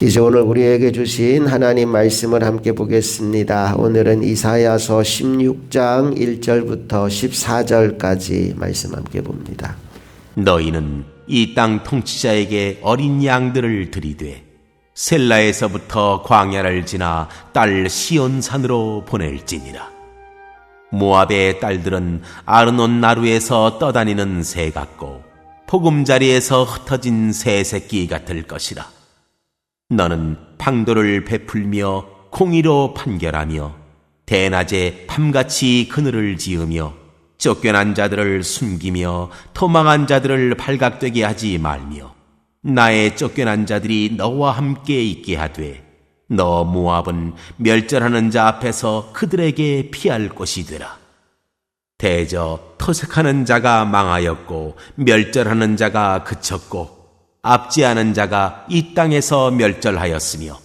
이제 오늘 우리에게 주신 하나님 말씀을 함께 보겠습니다. 오늘은 이사야서 16장 1절부터 14절까지 말씀 함께 봅니다. 너희는 이 땅 통치자에게 어린 양들을 들이되 셀라에서부터 광야를 지나 딸 시온산으로 보낼지니라. 모압의 딸들은 아르논 나루에서 떠다니는 새 같고 보금자리에서 흩어진 새 새끼 같을 것이라. 너는 방도를 베풀며 공의로 판결하며 대낮에 밤같이 그늘을 지으며 쫓겨난 자들을 숨기며 도망한 자들을 발각되게 하지 말며 나의 쫓겨난 자들이 너와 함께 있게 하되 너 모압은 멸절하는 자 앞에서 그들에게 피할 곳이 되라. 대저 토색하는 자가 망하였고 멸절하는 자가 그쳤고 압제하는 자가 이 땅에서 멸절하였으며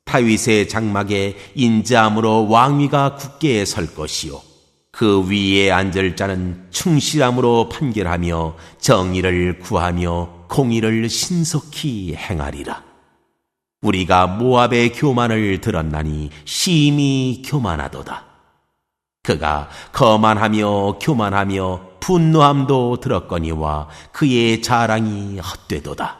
다윗의 장막에 인자함으로 왕위가 굳게 설 것이요 그 위에 앉을 자는 충실함으로 판결하며 정의를 구하며 공의를 신속히 행하리라. 우리가 모압의 교만을 들었나니 심히 교만하도다. 그가 거만하며 교만하며 분노함도 들었거니와 그의 자랑이 헛되도다.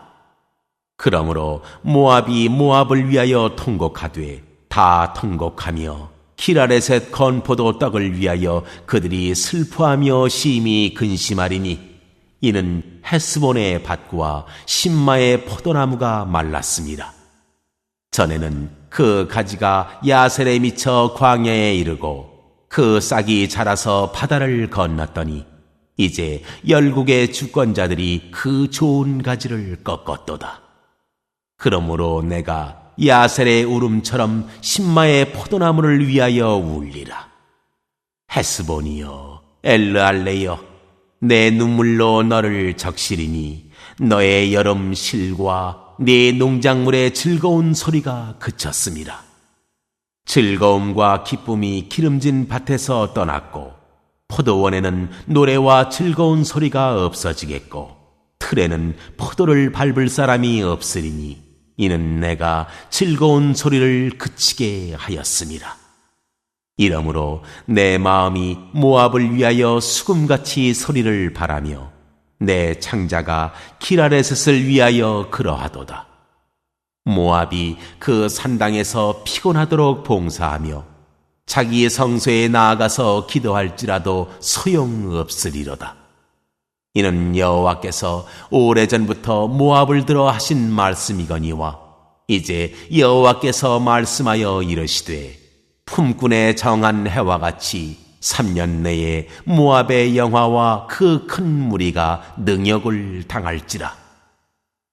그러므로 모압이 모압을 위하여 통곡하되 다 통곡하며 키라레셋 건포도 떡을 위하여 그들이 슬퍼하며 심히 근심하리니 이는 헤스본의 밭과 신마의 포도나무가 말랐습니다. 전에는 그 가지가 야셀에 미쳐 광야에 이르고 그 싹이 자라서 바다를 건넜더니 이제 열국의 주권자들이 그 좋은 가지를 꺾었도다. 그러므로 내가 야셀의 울음처럼 신마의 포도나무를 위하여 울리라. 헤스본이여 엘르알레여 내 눈물로 너를 적시리니 너의 여름 실과 네 농작물의 즐거운 소리가 그쳤습니다. 즐거움과 기쁨이 기름진 밭에서 떠났고 포도원에는 노래와 즐거운 소리가 없어지겠고 틀에는 포도를 밟을 사람이 없으리니 이는 내가 즐거운 소리를 그치게 하였습니다. 이러므로 내 마음이 모압을 위하여 수금같이 소리를 바라며 내 창자가 키라레셋을 위하여 그러하도다. 모압이 그 산당에서 피곤하도록 봉사하며 자기의 성소에 나아가서 기도할지라도 소용없으리로다. 이는 여호와께서 오래전부터 모압을 들어 하신 말씀이거니와 이제 여호와께서 말씀하여 이르시되 품꾼의 정한 해와 같이 3년 내에 모압의 영화와 그 큰 무리가 능욕을 당할지라.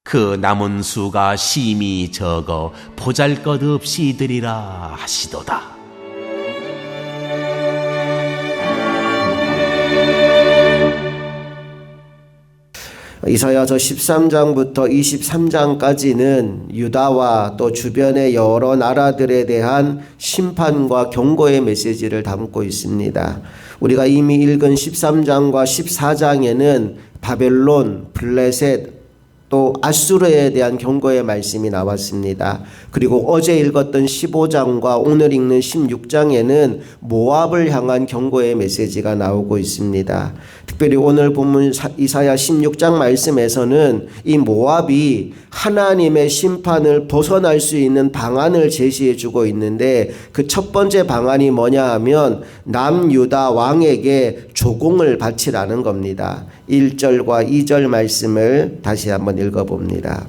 그 남은 수가 심히 적어 보잘것없이 되리라 하시도다. 이사야서 13장부터 23장까지는 유다와 또 주변의 여러 나라들에 대한 심판과 경고의 메시지를 담고 있습니다. 우리가 이미 읽은 13장과 14장에는 바벨론, 블레셋, 또 아수르에 대한 경고의 말씀이 나왔습니다. 그리고 어제 읽었던 15장과 오늘 읽는 16장에는 모압을 향한 경고의 메시지가 나오고 있습니다. 특별히 오늘 본문 이사야 16장 말씀에서는 이 모압이 하나님의 심판을 벗어날 수 있는 방안을 제시해 주고 있는데 그 첫 번째 방안이 뭐냐 하면 남유다 왕에게 조공을 바치라는 겁니다. 1절과 2절 말씀을 다시 한번 읽어봅니다.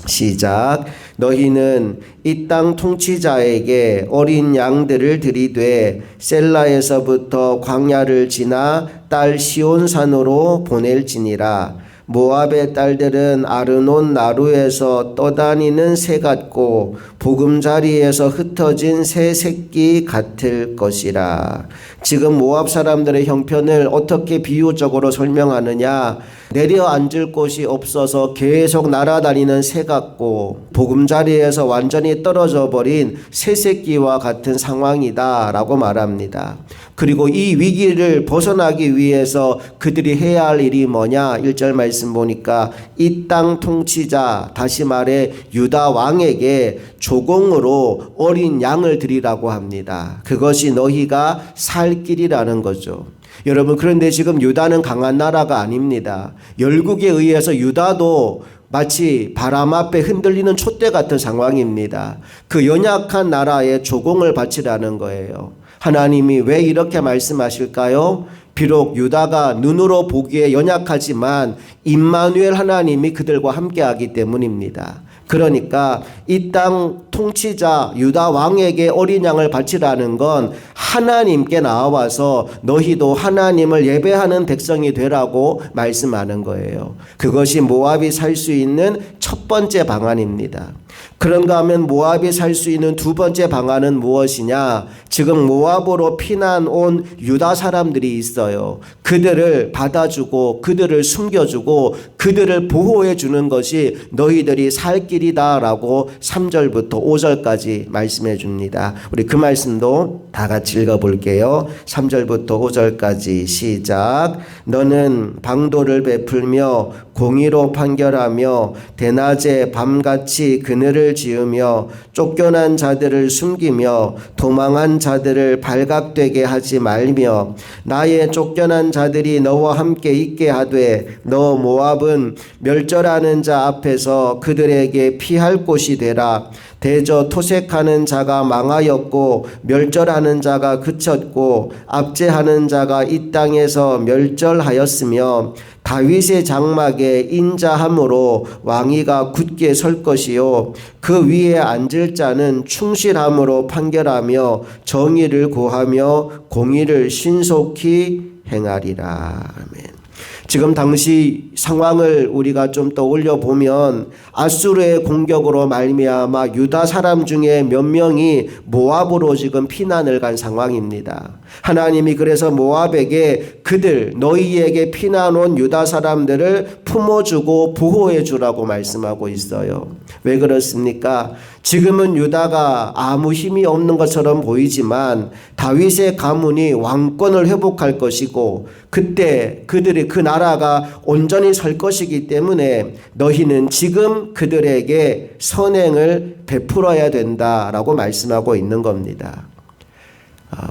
시작. 너희는 이 땅 통치자에게 어린 양들을 들이되 셀라에서부터 광야를 지나 딸 시온산으로 보낼지니라. 모압의 딸들은 아르논 나루에서 떠다니는 새 같고 보금자리에서 흩어진 새 새끼 같을 것이라. 지금 모압 사람들의 형편을 어떻게 비유적으로 설명하느냐? 내려앉을 곳이 없어서 계속 날아다니는 새 같고 보금자리에서 완전히 떨어져 버린 새새끼와 같은 상황이다라고 말합니다. 그리고 이 위기를 벗어나기 위해서 그들이 해야 할 일이 뭐냐? 1절 말씀 보니까 이 땅 통치자, 다시 말해 유다 왕에게 조공으로 어린 양을 드리라고 합니다. 그것이 너희가 살 길이라는 거죠. 여러분, 그런데 지금 유다는 강한 나라가 아닙니다. 열국에 의해서 유다도 마치 바람 앞에 흔들리는 촛대 같은 상황입니다. 그 연약한 나라에 조공을 바치라는 거예요. 하나님이 왜 이렇게 말씀하실까요? 비록 유다가 눈으로 보기에 연약하지만 임마누엘 하나님이 그들과 함께하기 때문입니다. 그러니까 이 땅 통치자 유다 왕에게 어린 양을 바치라는 건 하나님께 나와서 너희도 하나님을 예배하는 백성이 되라고 말씀하는 거예요. 그것이 모압이 살 수 있는 첫 번째 방안입니다. 그런가 하면 모압이 살 수 있는 두 번째 방안은 무엇이냐? 지금 모압으로 피난 온 유다 사람들이 있어요. 그들을 받아주고 그들을 숨겨주고 그들을 보호해 주는 것이 너희들이 살 길이다라고 3절부터 5절까지 말씀해 줍니다. 우리 그 말씀도 다 같이 읽어볼게요. 3절부터 5절까지 시작. 너는 방도를 베풀며 공의로 판결하며 대낮에 밤같이 그늘을 지으며 쫓겨난 자들을 숨기며 도망한 자들을 발각되게 하지 말며 나의 쫓겨난 자들이 너와 함께 있게 하되 너 모압은 멸절하는 자 앞에서 그들에게 피할 곳이 되라. 대저 토색하는 자가 망하였고 멸절하는 자가 그쳤고 압제하는 자가 이 땅에서 멸절하였으며 다윗의 장막에 인자함으로 왕위가 굳게 설 것이요 그 위에 앉을 자는 충실함으로 판결하며 정의를 구하며 공의를 신속히 행하리라. 아멘. 지금 당시 상황을 우리가 좀 떠올려 보면 아수르의 공격으로 말미암아 유다 사람 중에 몇 명이 모압으로 지금 피난을 간 상황입니다. 하나님이 그래서 모압에게 그들 너희에게 피난 온 유다 사람들을 품어주고 보호해 주라고 말씀하고 있어요. 왜 그렇습니까? 지금은 유다가 아무 힘이 없는 것처럼 보이지만 다윗의 가문이 왕권을 회복할 것이고 그때 그들이 그 나라가 온전히 설 것이기 때문에 너희는 지금 그들에게 선행을 베풀어야 된다라고 말씀하고 있는 겁니다.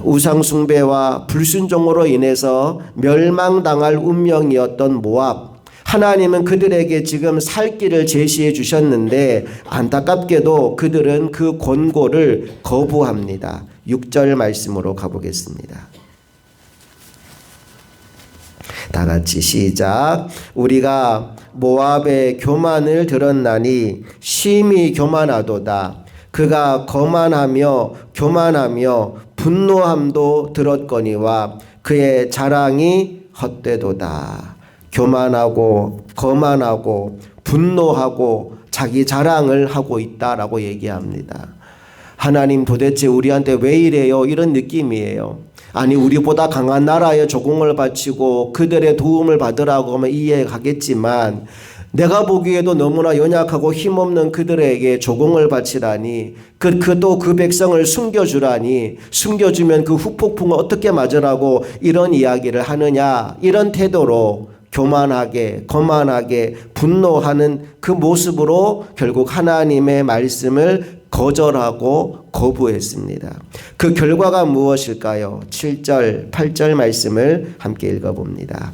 우상 숭배와 불순종으로 인해서 멸망당할 운명이었던 모압, 하나님은 그들에게 지금 살 길을 제시해 주셨는데 안타깝게도 그들은 그 권고를 거부합니다. 6절 말씀으로 가보겠습니다. 다 같이 시작. 우리가 모압의 교만을 들었나니 심히 교만하도다. 그가 거만하며 교만하며 분노함도 들었거니와 그의 자랑이 헛되도다. 교만하고 거만하고 분노하고 자기 자랑을 하고 있다라고 얘기합니다. 하나님 도대체 우리한테 왜 이래요? 이런 느낌이에요. 아니 우리보다 강한 나라에 조공을 바치고 그들의 도움을 받으라고 하면 이해하겠지만 내가 보기에도 너무나 연약하고 힘없는 그들에게 조공을 바치라니 또 그 백성을 숨겨주라니 숨겨주면 그 후폭풍을 어떻게 맞으라고 이런 이야기를 하느냐 이런 태도로 교만하게 거만하게 분노하는 그 모습으로 결국 하나님의 말씀을 거절하고 거부했습니다. 그 결과가 무엇일까요? 7절 8절 말씀을 함께 읽어봅니다.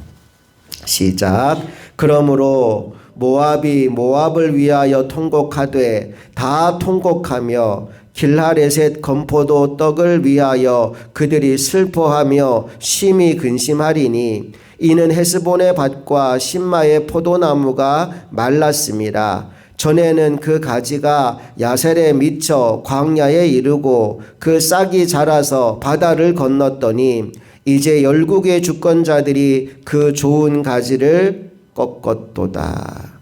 시작. 그러므로 모압이 모압을 위하여 통곡하되 다 통곡하며 길하레셋 건포도 떡을 위하여 그들이 슬퍼하며 심히 근심하리니 이는 헤스본의 밭과 신마의 포도나무가 말랐습니다. 전에는 그 가지가 야셀에 미쳐 광야에 이르고 그 싹이 자라서 바다를 건넜더니 이제 열국의 주권자들이 그 좋은 가지를 꺾었도다.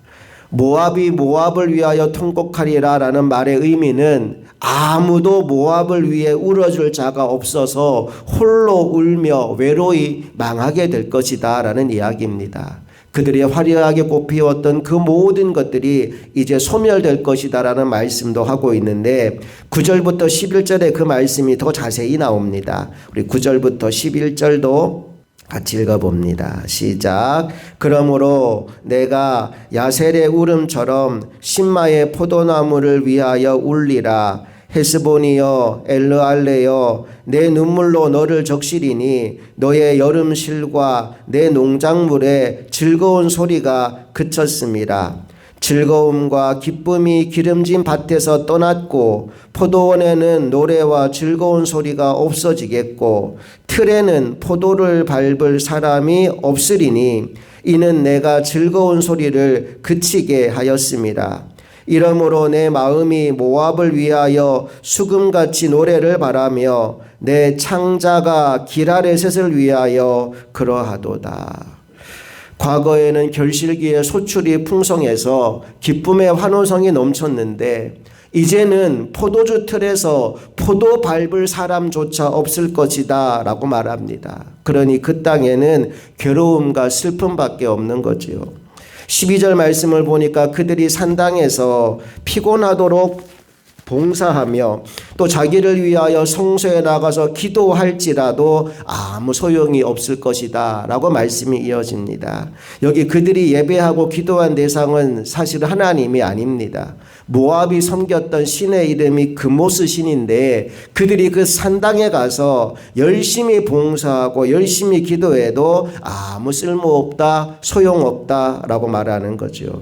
모압이 모압을 위하여 통곡하리라 라는 말의 의미는 아무도 모압을 위해 울어줄 자가 없어서 홀로 울며 외로이 망하게 될 것이다 라는 이야기입니다. 그들이 화려하게 꽃피웠던 그 모든 것들이 이제 소멸될 것이다라는 말씀도 하고 있는데 9절부터 11절에 그 말씀이 더 자세히 나옵니다. 우리 9절부터 11절도 같이 읽어봅니다. 시작. 그러므로 내가 야셀의 울음처럼 신마의 포도나무를 위하여 울리라. 헤스본이여 엘르알레여 내 눈물로 너를 적시리니 너의 여름실과 내 농작물의 즐거운 소리가 그쳤습니다. 즐거움과 기쁨이 기름진 밭에서 떠났고 포도원에는 노래와 즐거운 소리가 없어지겠고 틀에는 포도를 밟을 사람이 없으리니 이는 내가 즐거운 소리를 그치게 하였습니다. 이러므로 내 마음이 모압을 위하여 수금같이 노래를 바라며 내 창자가 기라레셋을 위하여 그러하도다. 과거에는 결실기에 소출이 풍성해서 기쁨의 환호성이 넘쳤는데 이제는 포도주 틀에서 포도 밟을 사람조차 없을 것이다 라고 말합니다. 그러니 그 땅에는 괴로움과 슬픔밖에 없는 거지요. 12절 말씀을 보니까 그들이 산당에서 피곤하도록 봉사하며 또 자기를 위하여 성소에 나가서 기도할지라도 아무 소용이 없을 것이다 라고 말씀이 이어집니다. 여기 그들이 예배하고 기도한 대상은 사실 하나님이 아닙니다. 모압이 섬겼던 신의 이름이 그모스 신인데 그들이 그 산당에 가서 열심히 봉사하고 열심히 기도해도 아무 쓸모없다, 소용없다 라고 말하는 거죠.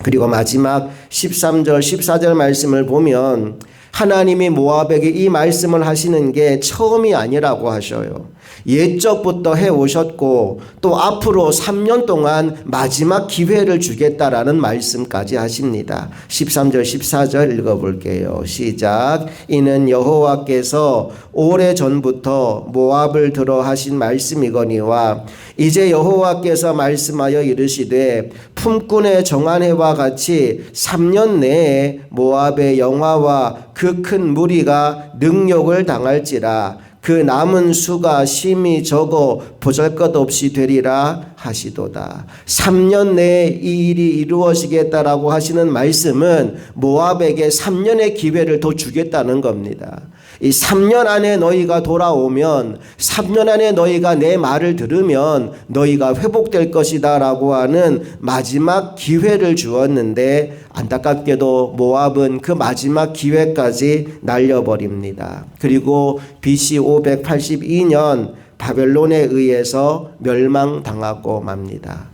그리고 마지막 13절 14절 말씀을 보면 하나님이 모압에게 이 말씀을 하시는 게 처음이 아니라고 하셔요. 옛적부터 해오셨고 또 앞으로 3년 동안 마지막 기회를 주겠다라는 말씀까지 하십니다. 13절 14절 읽어볼게요. 시작. 이는 여호와께서 오래전부터 모압을 들어 하신 말씀이거니와 이제 여호와께서 말씀하여 이르시되 품꾼의 정한 해와 같이 3년 내에 모압의 영화와 그 큰 무리가 능욕을 당할지라 그 남은 수가 심히 적어 보잘것없이 되리라 하시도다. 3년 내에 이 일이 이루어지겠다라고 하시는 말씀은 모압에게 3년의 기회를 더 주겠다는 겁니다. 이 3년 안에 너희가 돌아오면 3년 안에 너희가 내 말을 들으면 너희가 회복될 것이다 라고 하는 마지막 기회를 주었는데 안타깝게도 모압은 그 마지막 기회까지 날려버립니다. 그리고 BC 582년 바벨론에 의해서 멸망당하고 맙니다.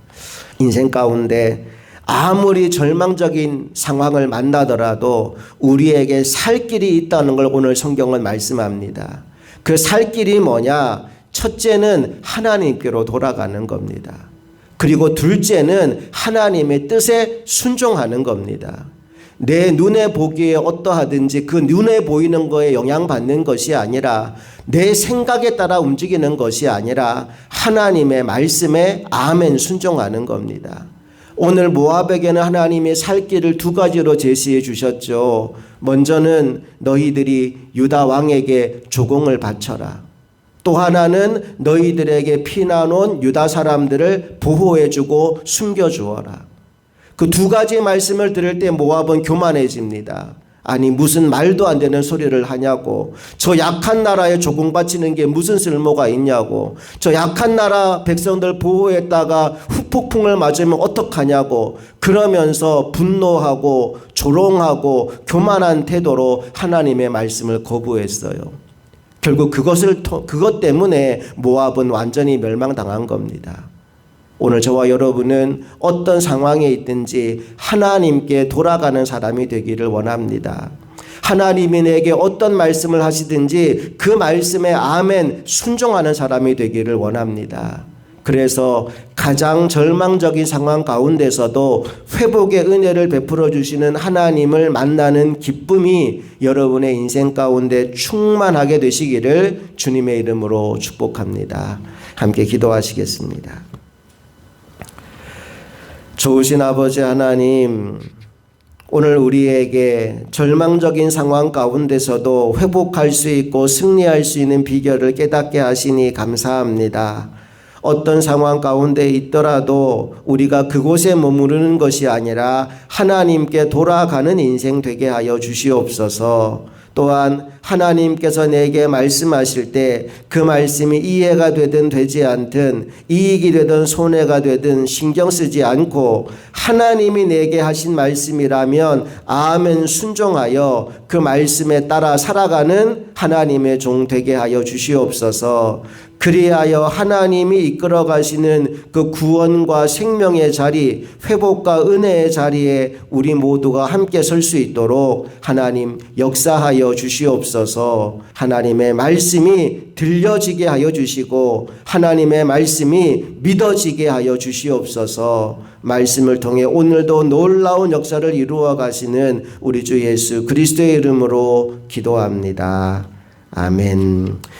인생 가운데 아무리 절망적인 상황을 만나더라도 우리에게 살 길이 있다는 걸 오늘 성경은 말씀합니다. 그 살 길이 뭐냐? 첫째는 하나님께로 돌아가는 겁니다. 그리고 둘째는 하나님의 뜻에 순종하는 겁니다. 내 눈에 보기에 어떠하든지 그 눈에 보이는 거에 영향받는 것이 아니라 내 생각에 따라 움직이는 것이 아니라 하나님의 말씀에 아멘 순종하는 겁니다. 오늘 모압에게는 하나님이 살 길을 두 가지로 제시해 주셨죠. 먼저는 너희들이 유다 왕에게 조공을 바쳐라. 또 하나는 너희들에게 피난온 유다 사람들을 보호해 주고 숨겨 주어라. 그 두 가지 말씀을 들을 때 모압은 교만해집니다. 아니 무슨 말도 안 되는 소리를 하냐고. 저 약한 나라에 조공 바치는 게 무슨 쓸모가 있냐고. 저 약한 나라 백성들 보호했다가 후폭풍을 맞으면 어떡하냐고. 그러면서 분노하고 조롱하고 교만한 태도로 하나님의 말씀을 거부했어요. 결국 그것 때문에 모압은 완전히 멸망당한 겁니다. 오늘 저와 여러분은 어떤 상황에 있든지 하나님께 돌아가는 사람이 되기를 원합니다. 하나님이 내게 어떤 말씀을 하시든지 그 말씀에 아멘 순종하는 사람이 되기를 원합니다. 그래서 가장 절망적인 상황 가운데서도 회복의 은혜를 베풀어 주시는 하나님을 만나는 기쁨이 여러분의 인생 가운데 충만하게 되시기를 주님의 이름으로 축복합니다. 함께 기도하시겠습니다. 좋으신 아버지 하나님, 오늘 우리에게 절망적인 상황 가운데서도 회복할 수 있고 승리할 수 있는 비결을 깨닫게 하시니 감사합니다. 어떤 상황 가운데 있더라도 우리가 그곳에 머무르는 것이 아니라 하나님께 돌아가는 인생 되게 하여 주시옵소서. 또한 하나님께서 내게 말씀하실 때 그 말씀이 이해가 되든 되지 않든 이익이 되든 손해가 되든 신경 쓰지 않고 하나님이 내게 하신 말씀이라면 아멘 순종하여 그 말씀에 따라 살아가는 하나님의 종 되게 하여 주시옵소서. 그리하여 하나님이 이끌어 가시는 그 구원과 생명의 자리, 회복과 은혜의 자리에 우리 모두가 함께 설 수 있도록 하나님 역사하여 주시옵소서. 하나님의 말씀이 들려지게 하여 주시고 하나님의 말씀이 믿어지게 하여 주시옵소서. 말씀을 통해 오늘도 놀라운 역사를 이루어 가시는 우리 주 예수 그리스도의 이름으로 기도합니다. 아멘.